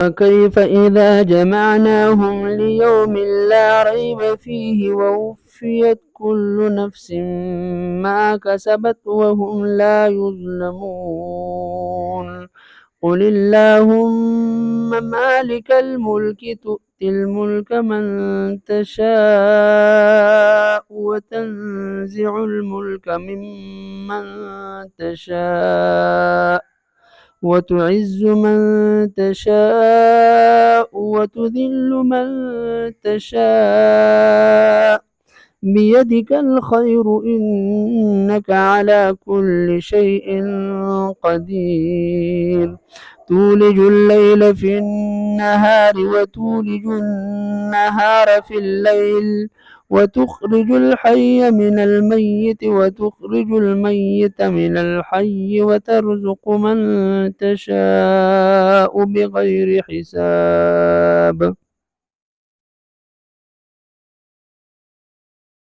فكيف إذا جمعناهم ليوم لا ريب فيه ووفيت كل نفس ما كسبت وهم لا يظلمون قل اللهم مالك الملك تؤتي الملك من تشاء وتنزع الملك ممن تشاء وتعز من تشاء وتذل من تشاء بيدك الخير إنك على كل شيء قدير تولج الليل في النهار وتولج النهار في الليل وتخرج الحي من الميت وتخرج الميت من الحي وترزق من تشاء بغير حساب